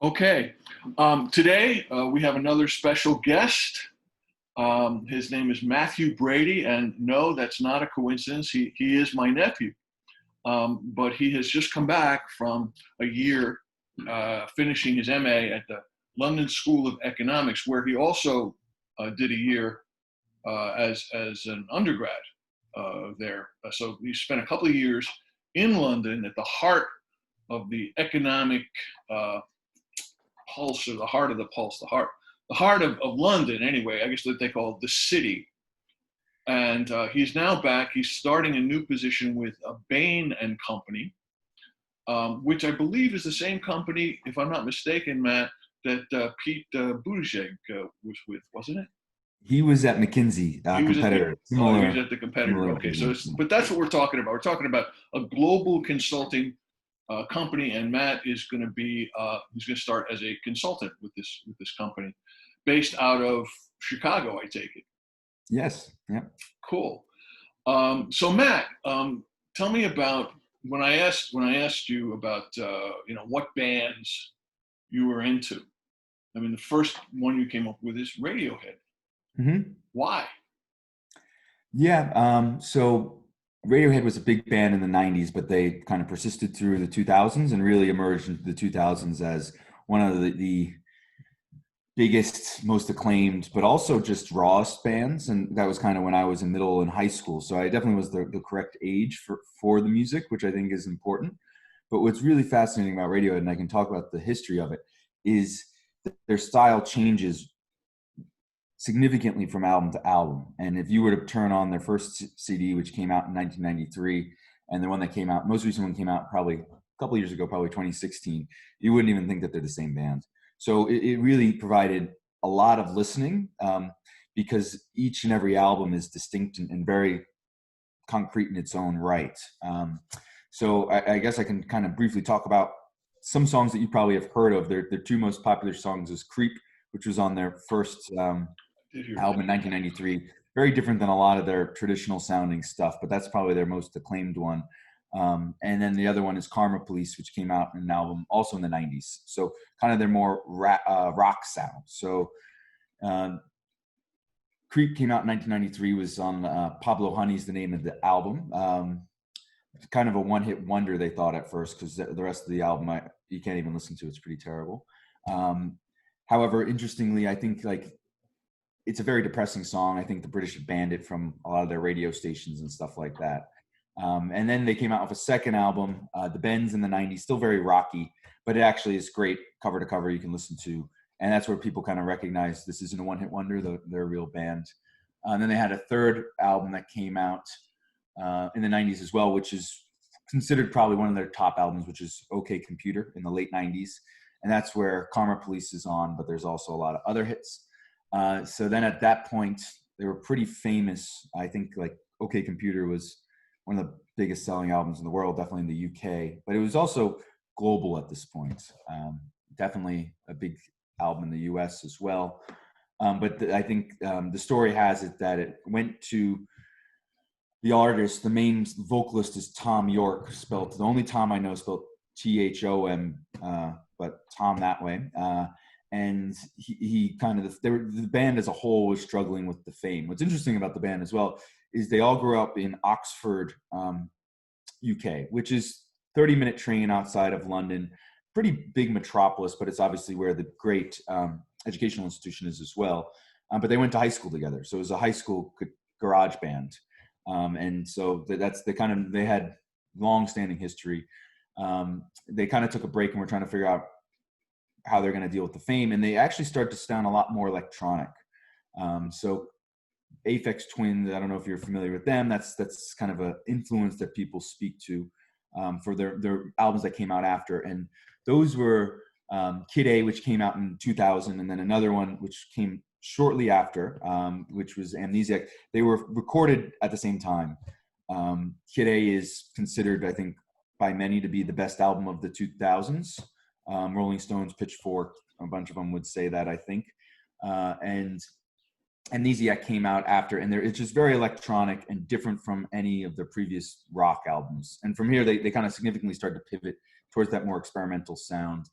Okay. Today we have another special guest. His name is Matthew Brady, and no, that's not a coincidence. He is my nephew, but he has just come back from a year finishing his MA at the London School of Economics, where he also did a year as an undergrad there. So he spent a couple of years in London at the heart of the economic pulse, or the heart of the pulse, the heart of London, anyway. I guess that they call it the city. And he's now back. He's starting a new position with Bain and Company, which I believe is the same company, if I'm not mistaken, Matt, that Pete Buttigieg was with, wasn't it? He was at McKinsey, He was at competitor. he was at the competitor. Okay, so but that's what we're talking about. We're talking about a global consulting company, and Matt is going to be he's going to start as a consultant with this company, based out of Chicago, I take it. Yes. Yeah. Cool. So Matt, tell me about when I asked you about what bands you were into. I mean, the first one you came up with is Radiohead. Mm-hmm. Why? Yeah. So Radiohead was a big band in the 90s, but they kind of persisted through the 2000s and really emerged into the 2000s as one of the biggest, most acclaimed, but also just rawest bands. And that was kind of when I was in middle and high school. So I definitely was the correct age for the music, which I think is important. But what's really fascinating about Radiohead, and I can talk about the history of it, is that their style changes significantly from album to album. And if you were to turn on their first CD, which came out in 1993, and the one that came out, most recent one came out probably a couple of years ago, probably 2016, you wouldn't even think that they're the same band. So it really provided a lot of listening, because each and every album is distinct and very concrete in its own right. So I guess I can kind of briefly talk about some songs that you probably have heard of. Their two most popular songs is Creep, which was on their first album in 1993. Very different than a lot of their traditional sounding stuff, but that's probably their most acclaimed one. And then the other one is Karma Police, which came out in an album also in the 90s. So kind of their more rock sound. So Creep came out in 1993, was on Pablo Honey's the name of the album. Kind of a one-hit wonder, they thought at first, because the rest of the album you can't even listen to. It's pretty terrible. However, interestingly, I think it's a very depressing song. I think the British banned it from a lot of their radio stations and stuff like that. And then they came out with a second album, The Bends, in the 90s, still very rocky, but it actually is great cover to cover you can listen to. And that's where people kind of recognize this isn't a one-hit wonder, they're a real band. And then they had a third album that came out in the 90s as well, which is considered probably one of their top albums, which is OK Computer, in the late 90s. And that's where Karma Police is on, but there's also a lot of other hits. So then at that point, they were pretty famous. I think OK Computer was one of the biggest selling albums in the world, definitely in the UK, but it was also global at this point. Definitely a big album in the US as well. But I think the story has it that it went to the artist. The main vocalist is Tom York, spelled, the only Tom I know spelled Thom, but Tom that way. And he kind of, the band as a whole was struggling with the fame. What's interesting about the band as well is they all grew up in Oxford, UK, which is 30-minute train outside of London, pretty big metropolis, but it's obviously where the great educational institution is as well. But they went to high school together. So it was a high school garage band. And so they had long-standing history. They kind of took a break and were trying to figure out how they're going to deal with the fame. And they actually start to sound a lot more electronic. So Aphex Twin, I don't know if you're familiar with them. That's kind of an influence that people speak to for their albums that came out after. And those were Kid A, which came out in 2000, and then another one which came shortly after, which was Amnesiac. They were recorded at the same time. Kid A is considered, I think, by many to be the best album of the 2000s. Rolling Stones, Pitchfork, a bunch of them would say that, I think. And Amnesiac came out after, and it's just very electronic and different from any of their previous rock albums. And from here, they kind of significantly started to pivot towards that more experimental sound.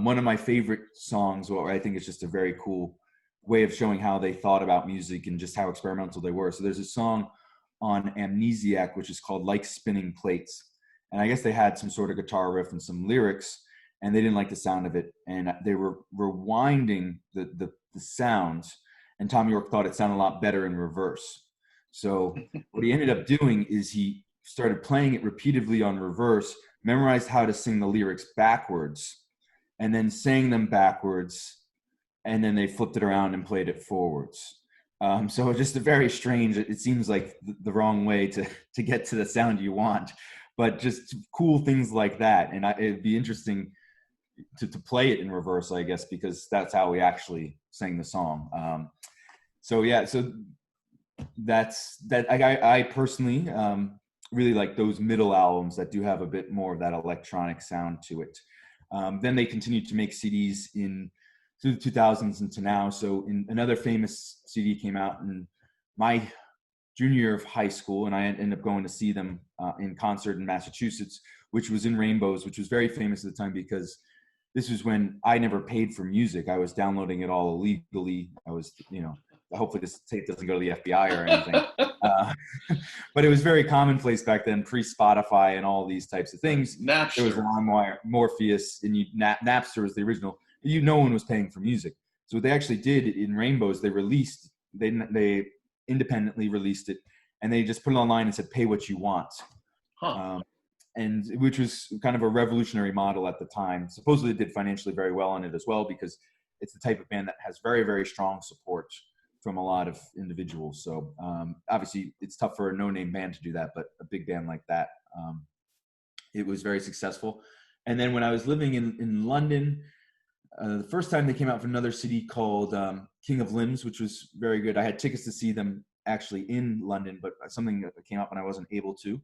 One of my favorite songs, or I think it's just a very cool way of showing how they thought about music and just how experimental they were. So there's a song on Amnesiac, which is called Like Spinning Plates. And I guess they had some sort of guitar riff and some lyrics, and they didn't like the sound of it. And they were rewinding the sound, and Tom York thought it sounded a lot better in reverse. So what he ended up doing is he started playing it repeatedly on reverse, memorized how to sing the lyrics backwards, and then sang them backwards, and then they flipped it around and played it forwards. So just a very strange, it seems like the wrong way to get to the sound you want, but just cool things like that. And it'd be interesting to play it in reverse, I guess, because that's how we actually sang the song. So that's that. I personally really like those middle albums that do have a bit more of that electronic sound to it. Then they continued to make CDs through the 2000s and to now. So another famous CD came out in my junior year of high school, and I ended up going to see them in concert in Massachusetts, which was in Rainbows, which was very famous at the time because this was when I never paid for music. I was downloading it all illegally. I was, hopefully this tape doesn't go to the FBI or anything. But it was very commonplace back then, pre-Spotify and all these types of things. Napster. There was LimeWire, Morpheus, and Napster was the original. No one was paying for music. So what they actually did in Rainbows, they independently released it, and they just put it online and said, pay what you want. And which was kind of a revolutionary model at the time. Supposedly it did financially very well on it as well, because it's the type of band that has very, very strong support from a lot of individuals. So obviously it's tough for a no-name band to do that, but a big band like that, it was very successful. And then when I was living in London, the first time they came out with another CD called King of Limbs, which was very good. I had tickets to see them actually in London, but something that came up and I wasn't able to.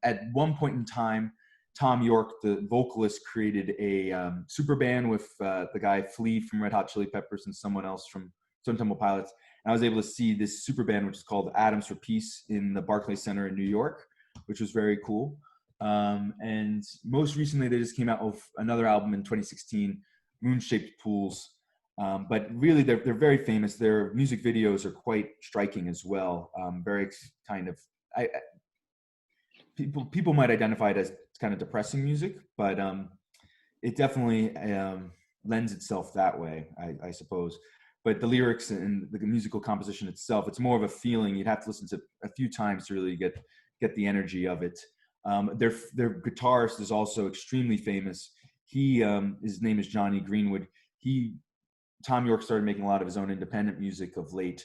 At one point in time, Tom York, the vocalist, created a super band with the guy Flea from Red Hot Chili Peppers and someone else from Stone Temple Pilots. And I was able to see this super band, which is called Atoms for Peace, in the Barclays Center in New York, which was very cool. And most recently, they just came out with another album in 2016, Moon-Shaped Pools. But really, they're very famous. Their music videos are quite striking as well. Very kind of, people might identify it as kind of depressing music, but it definitely lends itself that way, I suppose. But the lyrics and the musical composition itself, it's more of a feeling. You'd have to listen to a few times to really get the energy of it. Their guitarist is also extremely famous. His name is Johnny Greenwood. Tom York started making a lot of his own independent music of late.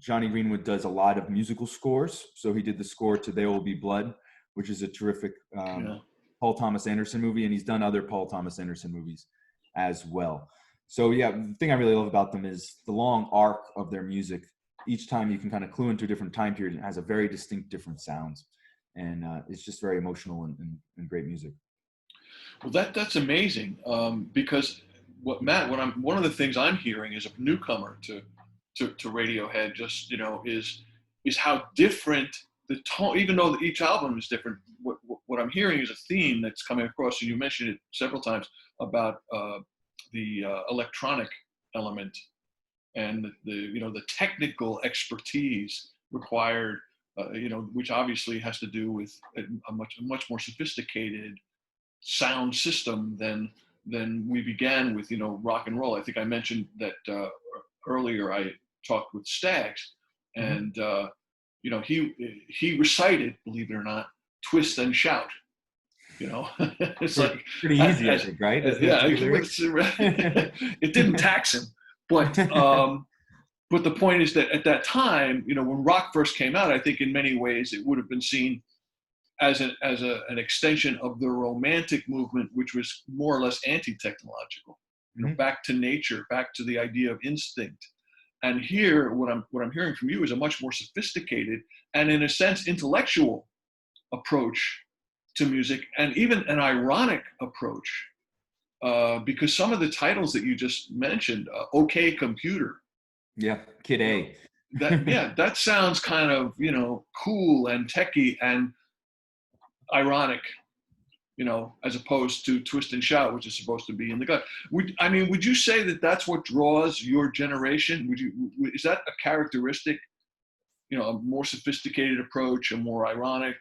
Johnny Greenwood does a lot of musical scores. So he did the score to There Will Be Blood, which is a terrific Paul Thomas Anderson movie, and he's done other Paul Thomas Anderson movies as well. So yeah, the thing I really love about them is the long arc of their music. Each time you can kind of clue into a different time period, and it has a very distinct different sounds. And it's just very emotional and great music. Well, that's amazing, because one of the things I'm hearing as a newcomer to Radiohead, just is how different the tone. Even though each album is different, what I'm hearing is a theme that's coming across, and you mentioned it several times about the electronic element and the technical expertise required. Which obviously has to do with a much more sophisticated sound system than we began with, rock and roll. I think I mentioned that earlier. I talked with Stags, and he recited, believe it or not, Twist and Shout. It's like pretty easy, I think, right? It didn't tax him, but the point is that at that time, when rock first came out, I think in many ways it would have been seen as an extension of the Romantic movement, which was more or less anti-technological, back to nature, back to the idea of instinct. And here, what I'm hearing from you is a much more sophisticated and, in a sense, intellectual approach to music, and even an ironic approach, because some of the titles that you just mentioned, "OK Computer." Yeah, Kid A. that sounds kind of cool and techie and ironic. as opposed to Twist and Shout, which is supposed to be in the gut. Would you say that that's what draws your generation? Is that a characteristic, a more sophisticated approach, a more ironic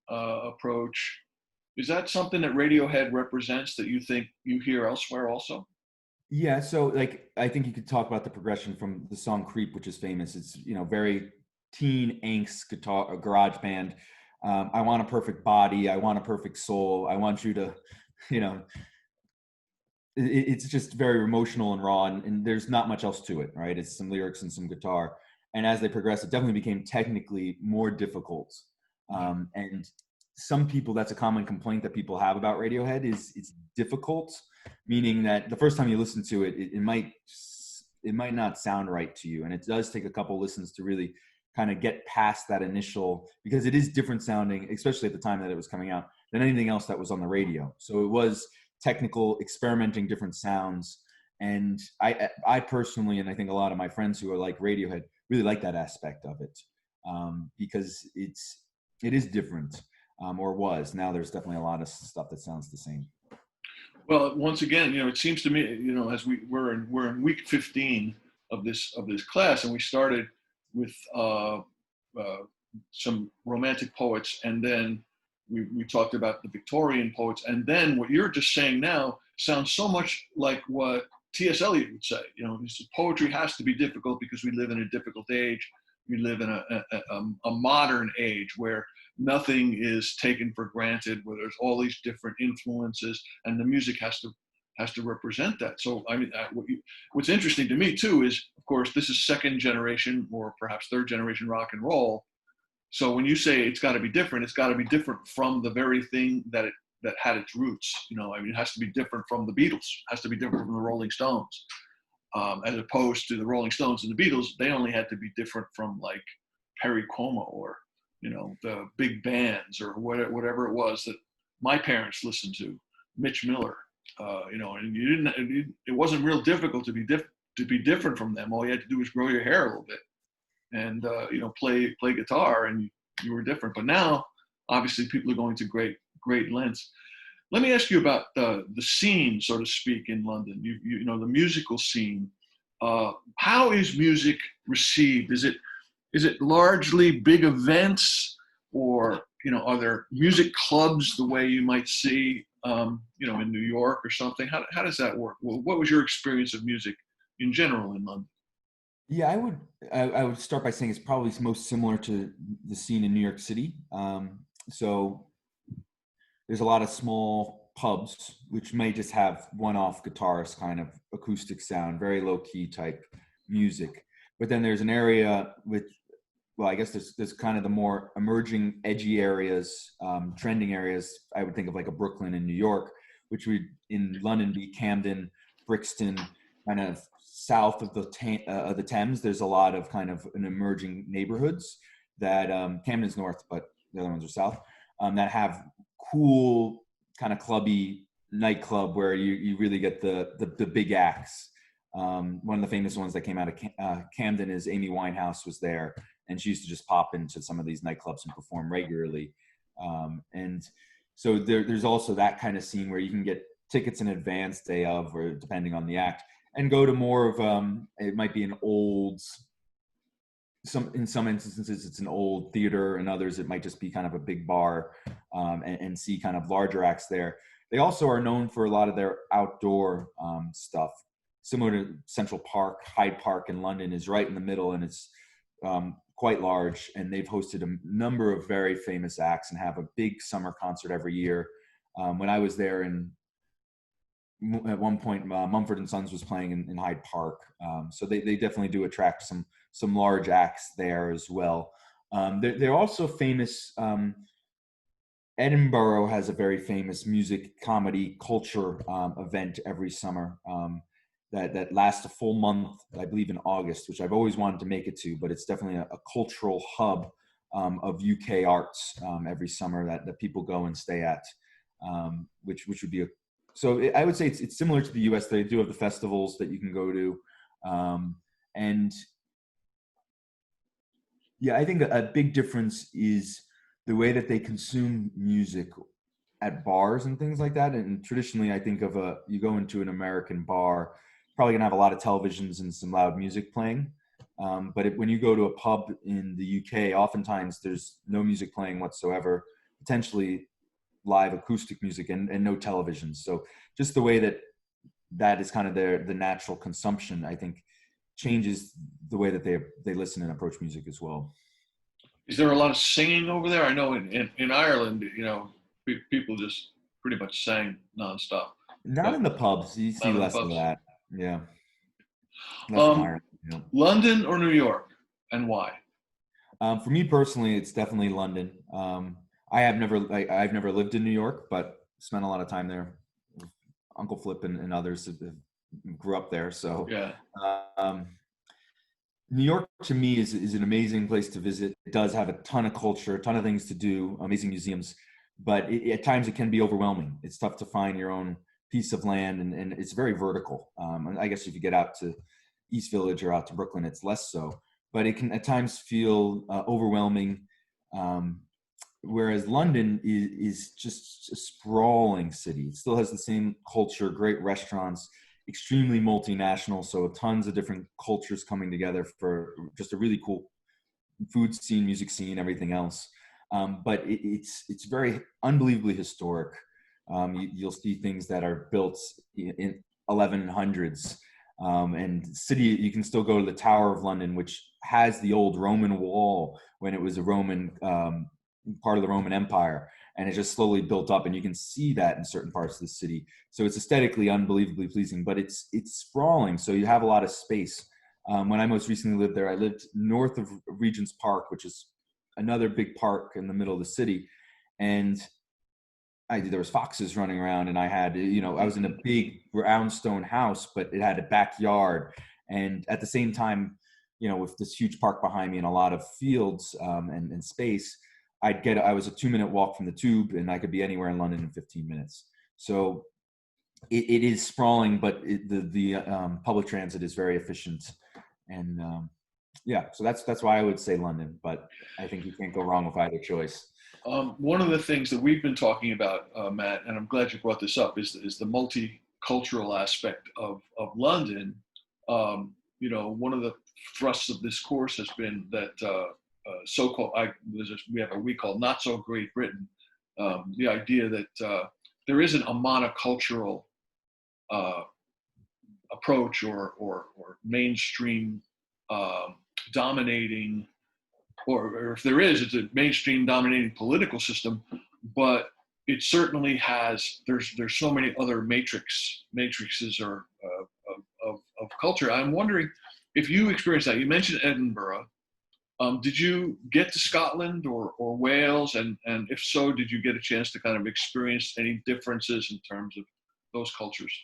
approach? Is that something that Radiohead represents that you think you hear elsewhere also? Yeah, so like I think you could talk about the progression from the song "Creep," which is famous. It's very teen angst guitar garage band. I want a perfect body. I want a perfect soul. I want you to, you know, it's just very emotional and raw, and there's not much else to it, right? It's some lyrics and some guitar. And as they progress, it definitely became technically more difficult. And some people, that's a common complaint that people have about Radiohead is it's difficult, meaning that the first time you listen to it, it might not sound right to you, and it does take a couple listens to really kind of get past that initial, because it is different sounding, especially at the time that it was coming out, than anything else that was on the radio. So it was technical, experimenting different sounds. And I personally, and I think a lot of my friends who are like Radiohead, really like that aspect of it, because it is different, or was. Now there's definitely a lot of stuff that sounds the same. Well, once again, it seems to me, as we're in week 15 of this class, and we started with some romantic poets, and then we talked about the Victorian poets, and then what you're just saying now sounds so much like what T.S. Eliot would say. Poetry has to be difficult because we live in a difficult age. We live in a modern age where nothing is taken for granted, where there's all these different influences, and the music has to represent that. So what's interesting to me too is, of course, this is second generation or perhaps third generation rock and roll. So when you say it's got to be different, it's got to be different from the very thing that had its roots. It has to be different from the Beatles. It has to be different from the Rolling Stones. As opposed to the Rolling Stones and the Beatles, they only had to be different from like Perry Como or the big bands or whatever it was that my parents listened to, Mitch Miller. And it wasn't real difficult to be different from them. All you had to do was grow your hair a little bit and play guitar, and you were different. But now, obviously, people are going to great lengths. Let me ask you about the scene, so to speak, in London. The musical scene. How is music received? Is it largely big events, or are there music clubs the way you might see in New York or something? How does that work? Well, what was your experience of music in general in London? Yeah, I would start by saying it's probably most similar to the scene in New York City. So there's a lot of small pubs which may just have one-off guitarist kind of acoustic sound, very low-key type music. But then there's an area with, well, I guess there's kind of the more emerging, edgy areas, trending areas. I would think of like a Brooklyn in New York, which would in London be Camden, Brixton, kind of south of the Thames. There's a lot of kind of an emerging neighborhoods that Camden's north, but the other ones are south, that have cool kind of clubby nightclub where you really get the big acts. One of the famous ones that came out of Camden is Amy Winehouse was there, and she used to just pop into some of these nightclubs and perform regularly. And so there's also that kind of scene where you can get tickets in advance, day of, or depending on the act, and go to more of it might be an old, in some instances it's an old theater, and others it might just be kind of a big bar, and see kind of larger acts there. They also are known for a lot of their outdoor stuff, similar to Central Park. Hyde Park in London is right in the middle, and it's quite large, and they've hosted a number of very famous acts and have a big summer concert every year. When I was there at one point, Mumford & Sons was playing in Hyde Park. So they definitely do attract some large acts there as well. They're also famous. Edinburgh has a very famous music, comedy, culture event every summer that lasts a full month, I believe in August, which I've always wanted to make it to, but it's definitely a cultural hub of UK arts every summer that people go and stay at, which would be I would say it's similar to the US. They do have the festivals that you can go to. And yeah, I think a big difference is the way that they consume music at bars and things like that. And traditionally, I think of you go into an American bar, probably gonna have a lot of televisions and some loud music playing. But when you go to a pub in the UK, oftentimes there's no music playing whatsoever, potentially live acoustic music and no television. So just the way that is kind of the natural consumption, I think, changes the way that they listen and approach music as well. Is there a lot of singing over there? I know in Ireland, people just pretty much sang nonstop. Not But in the pubs. You see not in the less of pubs. that. Yeah, less in Um, Ireland. Yeah. London or New York, and why? For me personally, it's definitely London. I've never lived in New York, but spent a lot of time there. Uncle Flip and others grew up there, so Yeah. um, New York to me is an amazing place to visit. It does have a ton of culture, a ton of things to do, amazing museums, but at times it can be overwhelming. It's tough to find your own piece of land, and it's very vertical. And I guess if you get out to East Village or out to Brooklyn, it's less so, but it can at times feel overwhelming. Um, Whereas London is just a sprawling city. It still has the same culture, great restaurants, extremely multinational, so tons of different cultures coming together for just a really cool food scene, music scene, everything else. But it's very unbelievably historic. You'll see things that are built in 1100s. And city, you can still go to the Tower of London, which has the old Roman wall when it was a Roman part of the Roman Empire, and it just slowly built up, and you can see that in certain parts of the city. So it's aesthetically unbelievably pleasing, but it's sprawling, so you have a lot of space. When I most recently lived there, I lived north of Regent's Park, which is another big park in the middle of the city, and there was foxes running around, and I was in a big brownstone house, but it had a backyard, and at the same time, with this huge park behind me and a lot of fields and space, I was a 2-minute walk from the tube, and I could be anywhere in London in 15 minutes. So it is sprawling, but the public transit is very efficient, and yeah, so that's why I would say London. But I think you can't go wrong with either choice. One of the things that we've been talking about, Matt, and I'm glad you brought this up, is the multicultural aspect of London. One of the thrusts of this course has been that so-called, we have a week called Not So Great Britain. The idea that there isn't a monocultural approach or mainstream dominating, or if there is, it's a mainstream dominating political system, but it certainly has. There's so many other matrices or of culture. I'm wondering if you experienced that. You mentioned Edinburgh. Did you get to Scotland or Wales, and if so, did you get a chance to kind of experience any differences in terms of those cultures?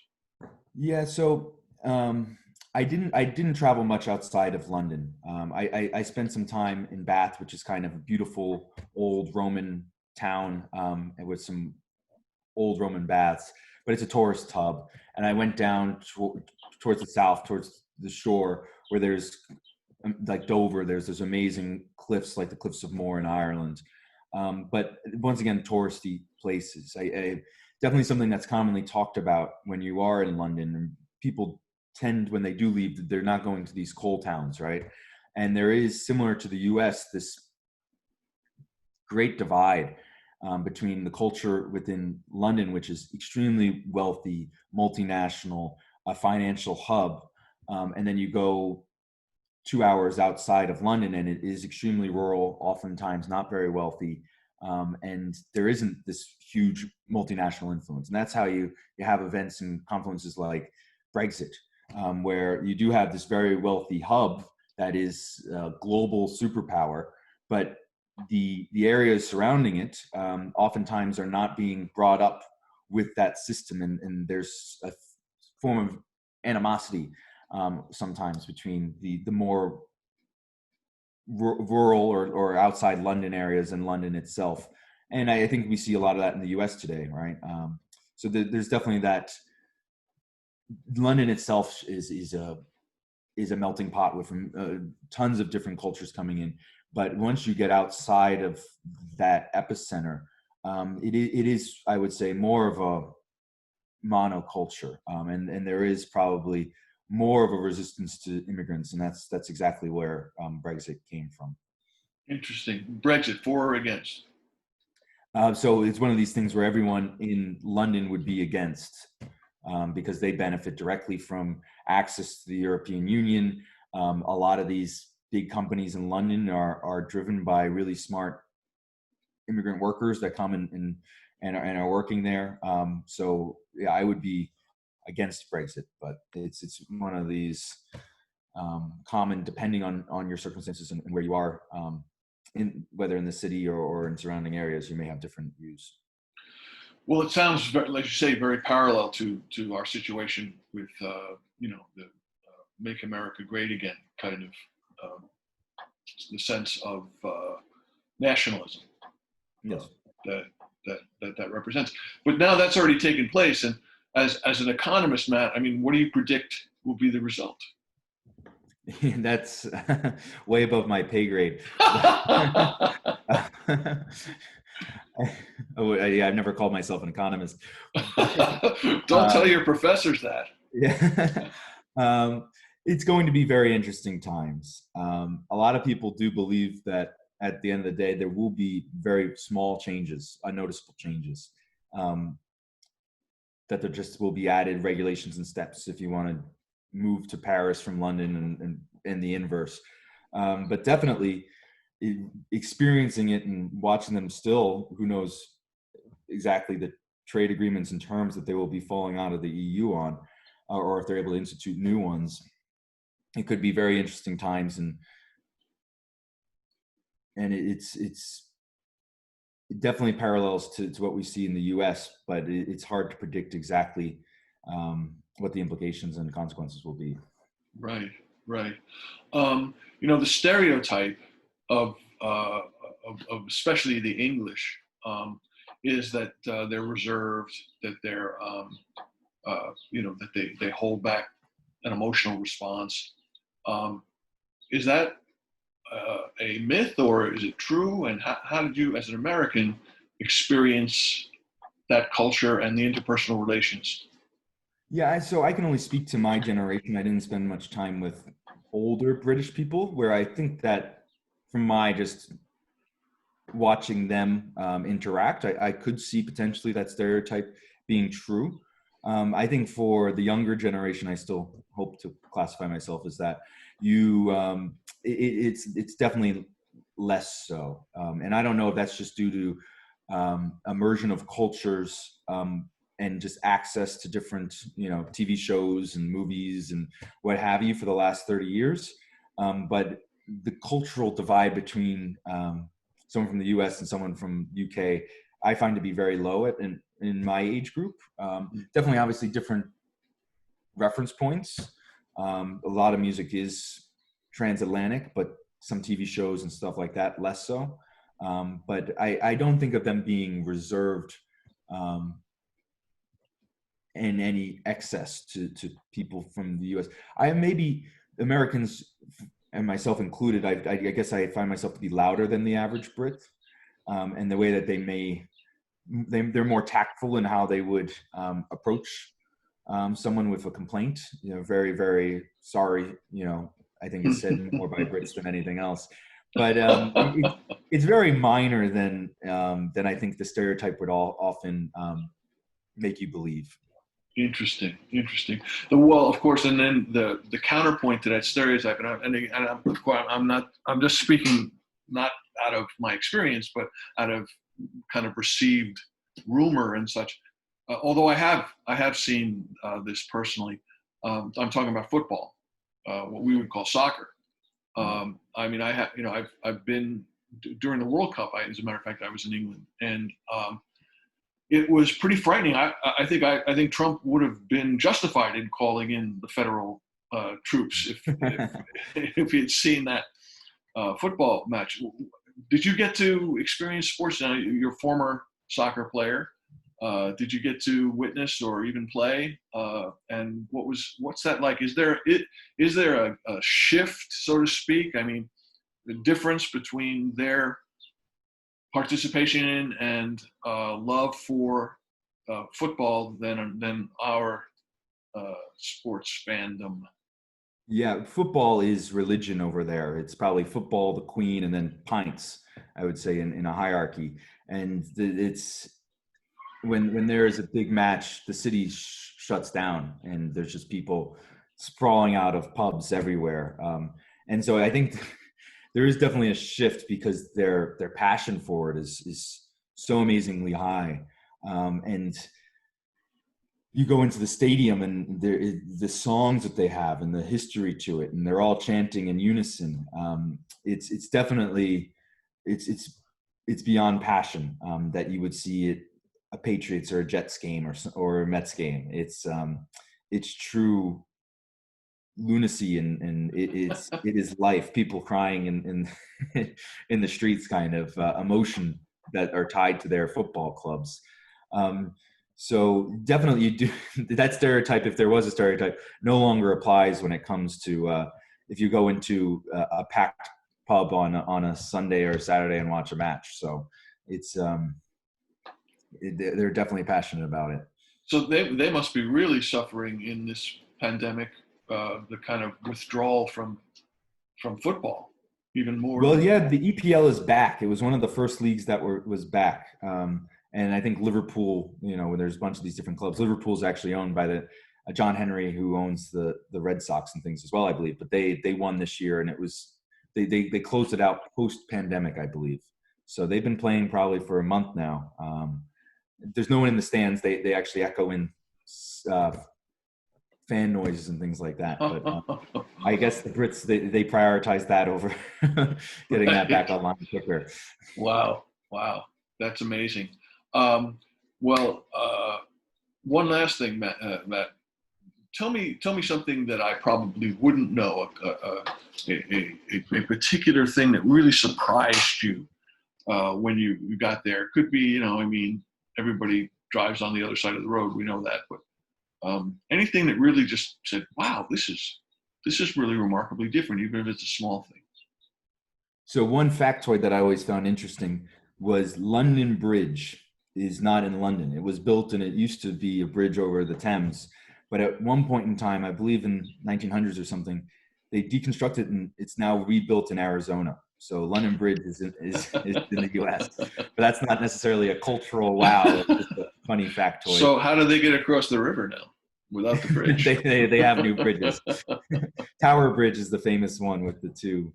Yeah, so I didn't travel much outside of London. I spent some time in Bath, which is kind of a beautiful old Roman town, with some old Roman baths, but it's a tourist hub. And I went down towards the south, towards the shore, where there's like Dover. There's those amazing cliffs, like the Cliffs of Moher in Ireland. But once again, touristy places. I definitely something that's commonly talked about when you are in London. And people tend, when they do leave, they're not going to these coal towns, right? And there is, similar to the U.S., this great divide between the culture within London, which is extremely wealthy, multinational, a financial hub, and then you go 2 hours outside of London, and it is extremely rural, oftentimes not very wealthy, and there isn't this huge multinational influence. And that's how you have events and confluences like Brexit, where you do have this very wealthy hub that is a global superpower, but the areas surrounding it oftentimes are not being brought up with that system, and there's a form of animosity sometimes between the more rural or outside London areas and London itself. And I think we see a lot of that in the US today, right? So there's definitely that. London itself is a melting pot with tons of different cultures coming in. But once you get outside of that epicenter, it is, I would say, more of a monoculture, and there is probably more of a resistance to immigrants, and that's exactly where Brexit came from. Interesting. Brexit, for or against? So it's one of these things where everyone in London would be against, because they benefit directly from access to the European Union. A lot of these big companies in London are driven by really smart immigrant workers that come and are working there. So yeah, I would be against Brexit, but it's one of these common, depending on your circumstances and where you are, in whether in the city or in surrounding areas, you may have different views. Well, it sounds, very, like you say, very parallel to our situation with, the "Make America Great Again" kind of the sense of nationalism. Yes. That represents. But now that's already taken place, and as an economist, Matt, I mean, what do you predict will be the result? That's way above my pay grade. I've never called myself an economist. Don't tell your professors that. Yeah. It's going to be very interesting times. A lot of people do believe that at the end of the day, there will be very small changes, unnoticeable changes, that there just will be added regulations and steps if you want to move to Paris from London and the inverse. But definitely experiencing it and watching them still, who knows exactly the trade agreements and terms that they will be falling out of the EU on, or if they're able to institute new ones. It could be very interesting times, and it definitely parallels to what we see in the US, but it's hard to predict exactly what the implications and consequences will be. Right, right. The stereotype of especially the English is that they're reserved, that they're that they hold back an emotional response. Is that a myth, or is it true? And how did you, as an American, experience that culture and the interpersonal relations? Yeah, so I can only speak to my generation. I didn't spend much time with older British people, where I think that from my just watching them interact, I could see potentially that stereotype being true. I think for the younger generation, I still hope to classify myself as that. It's definitely less so, and I don't know if that's just due to immersion of cultures, and just access to different, TV shows and movies and what have you for the last 30 years. But the cultural divide between someone from the US and someone from UK, I find to be very low in my age group. Definitely, obviously, different reference points. A lot of music is transatlantic, but some TV shows and stuff like that, less so. But I don't think of them being reserved in any excess to people from the US. Maybe Americans, and myself included, I guess I find myself to be louder than the average Brit, and the way that they're more tactful in how they would approach someone with a complaint. Very, very sorry. I think it's said more by Brits than anything else. But it's very minor than I think the stereotype would often make you believe. Interesting. Well, of course, and then the counterpoint to that stereotype, I'm just speaking not out of my experience, but out of kind of received rumor and such. Although I have seen this personally. I'm talking about football, what we would call soccer. I mean, I've been during the World Cup. As a matter of fact, I was in England, and it was pretty frightening. I think Trump would have been justified in calling in the federal troops if he had seen that football match. Did you get to experience sports? Now, you're a former soccer player. Did you get to witness or even play? And what's that like? Is there a shift, so to speak? I mean, the difference between their participation in and love for football than our sports fandom. Yeah, football is religion over there. It's probably football, the queen, and then pints, I would say, in a hierarchy. And it's when there is a big match, the city shuts down, and there's just people sprawling out of pubs everywhere. And so I think there is definitely a shift because their passion for it is so amazingly high. And you go into the stadium and the songs that they have and the history to it, and they're all chanting in unison. It's definitely it's beyond passion that you would see at a Patriots or a Jets game or a Mets game. It's true lunacy and it is life. People crying in in the streets, kind of emotion that are tied to their football clubs. So definitely you do that stereotype, if there was a stereotype, no longer applies when it comes to if you go into a packed pub on a Sunday or Saturday and watch a match. So it's they're definitely passionate about it. So they must be really suffering in this pandemic, the kind of withdrawal from football even more. Well, yeah, the EPL is back. It was one of the first leagues that was back. And I think Liverpool, when there's a bunch of these different clubs, Liverpool's actually owned by the John Henry, who owns the Red Sox and things as well, I believe. But they won this year, and it was they closed it out post-pandemic, I believe. So they've been playing probably for a month now. There's no one in the stands. They actually echo in fan noises and things like that. But I guess the Brits they prioritize that over getting that back online quicker. Wow, that's amazing. Well, one last thing, Matt. Tell me something that I probably wouldn't know. A particular thing that really surprised you when you got there. Could be, everybody drives on the other side of the road. We know that, but anything that really just said, "Wow, this is really remarkably different," even if it's a small thing. So one factoid that I always found interesting was London Bridge is not in London. It was built, and it used to be a bridge over the Thames. But at one point in time, I believe in 1900s or something, they deconstructed and it's now rebuilt in Arizona. So London Bridge is in the U.S. But that's not necessarily a cultural wow. It's just a funny factoid. So how do they get across the river now without the bridge? they have new bridges. Tower Bridge is the famous one with the two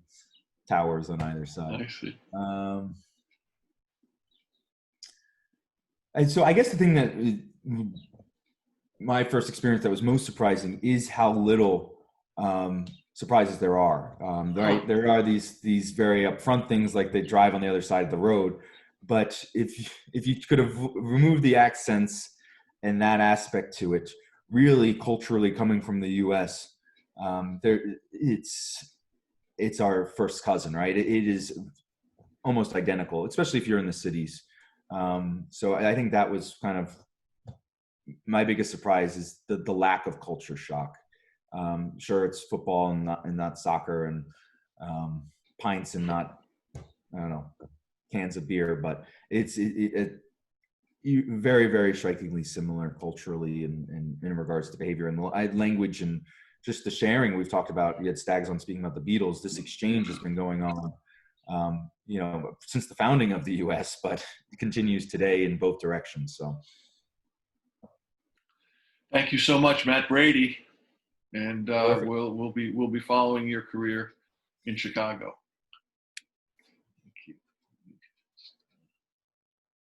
towers on either side. I see. And so I guess the thing that my first experience that was most surprising is how little surprises there are. There are these very upfront things, like they drive on the other side of the road. But if you could have removed the accents and that aspect to it, really culturally coming from the U.S., it's our first cousin, right? It is almost identical, especially if you're in the cities. So I think that was kind of my biggest surprise, is the lack of culture shock. Sure, it's football and not soccer, and pints and not, I don't know, cans of beer, but it's very, very strikingly similar culturally in regards to behavior and language and just the sharing we've talked about. You had Stags on speaking about the Beatles. This exchange has been going on, since the founding of the U.S., but it continues today in both directions. So, thank you so much, Matt Brady, and we'll be following your career in Chicago.